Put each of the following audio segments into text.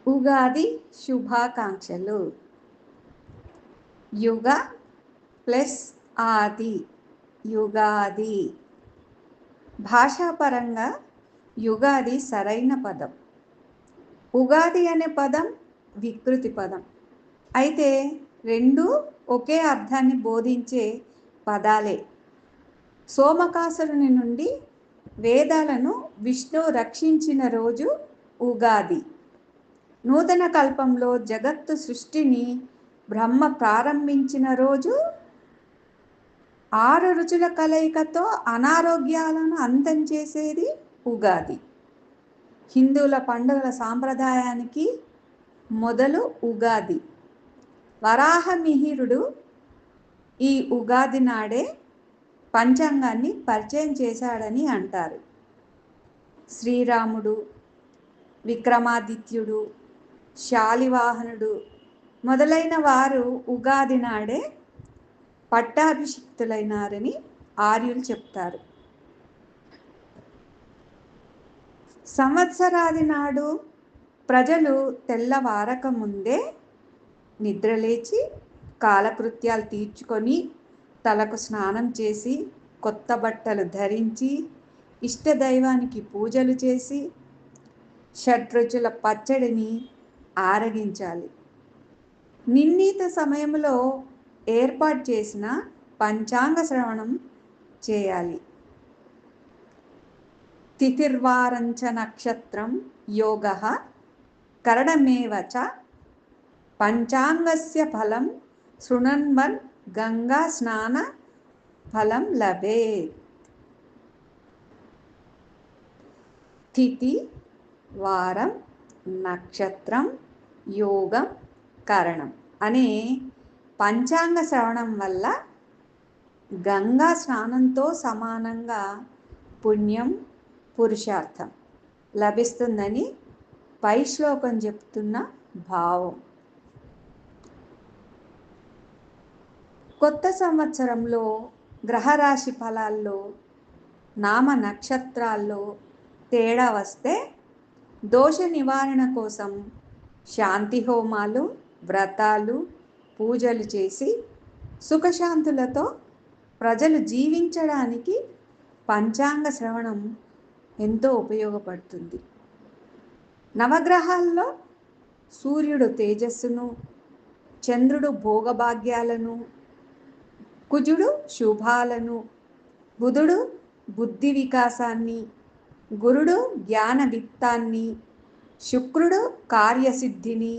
ఉగాది శుభాకాంక్షలు. యుగ ప్లస్ ఆది, యుగాది. భాషాపరంగా యుగాది సరైన పదం. ఉగాది అనే పదం వికృతి పదం. అయితే రెండు ఒకే అర్థాన్ని బోధించే పదాలే. సోమకాసురుని నుండి వేదాలను విష్ణువు రక్షించిన రోజు ఉగాది. నూతన కల్పంలో జగత్తు సృష్టిని బ్రహ్మ ప్రారంభించిన రోజు, 6 రుచుల కలయికతో అనారోగ్యాలను అంతం చేసేది ఉగాది. హిందువుల పండుగల సాంప్రదాయానికి మొదలు ఉగాది. వరాహమిహిరుడు ఈ ఉగాది నాడే పంచాంగాన్ని పరిచయం చేశాడని అంటారు. శ్రీరాముడు, విక్రమాదిత్యుడు, శాలివాహనుడు మొదలైన వారు ఉగాది నాడే పట్టాభిషిక్తులైనారని ఆర్యులు చెప్తారు. సంవత్సరాది నాడు ప్రజలు తెల్లవారక ముందే నిద్రలేచి కాలకృత్యాలు తీర్చుకొని తలకు స్నానం చేసి కొత్త బట్టలు ధరించి ఇష్టదైవానికి పూజలు చేసి షడ్రుచుల పచ్చడిని ఆరగించాలి. నిర్ణీత సమయంలో ఏర్పాటు చేసిన పంచాంగ శ్రవణం చేయాలి. తిథిర్వారంచ నక్షత్రం యోగః కరణమేవ చ పంచాంగస్య ఫలం శృణ్వన్ గంగా స్నాన ఫలం లభేత్. తిథి, వారం, నక్షత్రం, యోగం, కరణం అనే పంచాంగ శ్రవణం వల్ల గంగా స్నానంతో సమానంగా పుణ్యం, పురుషార్థం లభిస్తుందని పై శ్లోకం చెప్తున్న భావం. కొత్త సంవత్సరంలో గ్రహరాశి ఫలాల్లో, నామ నక్షత్రాల్లో తేడా వస్తే దోష నివారణ కోసం శాంతి హోమాలు, వ్రతాలు, పూజలు చేసి సుఖశాంతులతో ప్రజలు జీవించడానికి పంచాంగ శ్రవణం ఎంతో ఉపయోగపడుతుంది. నవగ్రహాల్లో సూర్యుడు తేజస్సును, చంద్రుడు భోగభాగ్యాలను, కుజుడు శుభాలను, బుధుడు బుద్ధి వికాసాన్ని, గురుడు జ్ఞాన విత్తాన్ని, శుక్రుడు కార్యసిద్ధిని,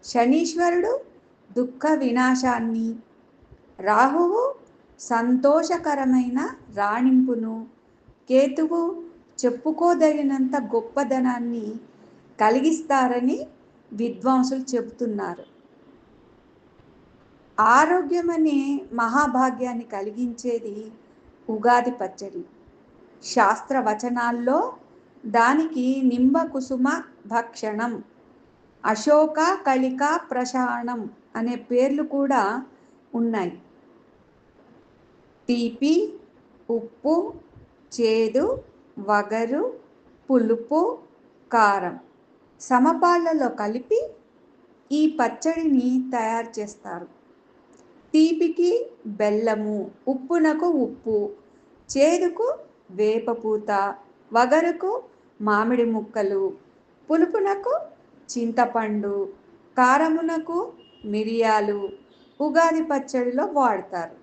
శనీశ్వరుడు దుఃఖ వినాశాన్ని, రాహువు సంతోషకరమైన రాణింపును, కేతువు చెప్పుకోదగినంత గొప్పదనాన్ని కలిగిస్తారని విద్వాంసులు చెబుతున్నారు. ఆరోగ్యం అనే మహాభాగ్యాన్ని కలిగించేది ఉగాది పచ్చడి. శాస్త్ర వచనాల్లో దానికి నింబ కుసుమ భక్షణం, అశోక కలిక ప్రశాణం అనే పేర్లు కూడా ఉన్నాయి. తీపి, ఉప్పు, చేదు, వగరు, పులుపు, కారం సమపాళ్లలో కలిపి ఈ పచ్చడిని తయారు చేస్తారు. తీపికి బెల్లము, ఉప్పునకు ఉప్పు, చేదుకు వేపపూత, వగరుకు మామిడి ముక్కలు, పులుపునకు చింతపండు, కారమునకు మిరియాలు ఉగాది పచ్చడిలో వాడతారు.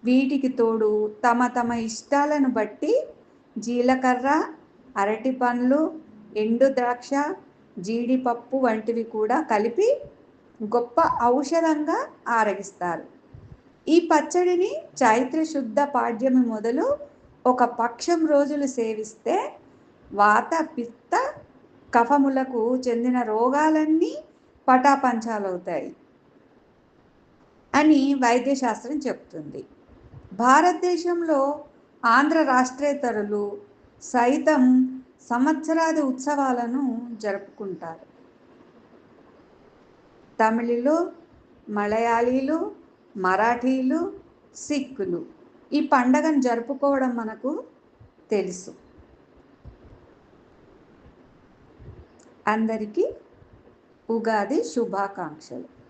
వీటికి తోడు తమ తమ ఇష్టాలను బట్టి జీలకర్ర, అరటి పండ్లు, ఎండు ద్రాక్ష, జీడిపప్పు వంటివి కూడా కలిపి గొప్ప ఔషధంగా ఆరగిస్తారు. ఈ పచ్చడిని చైత్ర శుద్ధ పాడ్యమి మొదలు ఒక పక్షం రోజులు సేవిస్తే వాత, పిత్త, కఫములకు చెందిన రోగాలన్నీ పటాపంచాలవుతాయి అని వైద్యశాస్త్రం చెప్తుంది. భారతదేశంలో ఆంధ్ర రాష్ట్రేతరులు సైతం సంవత్సరాది ఉత్సవాలను జరుపుకుంటారు. తమిళులు, మలయాళీలు, మరాఠీలు, సిక్కులు ఈ పండగను జరుపుకోవడం మనకు తెలుసు. అందరికీ ఉగాది శుభాకాంక్షలు.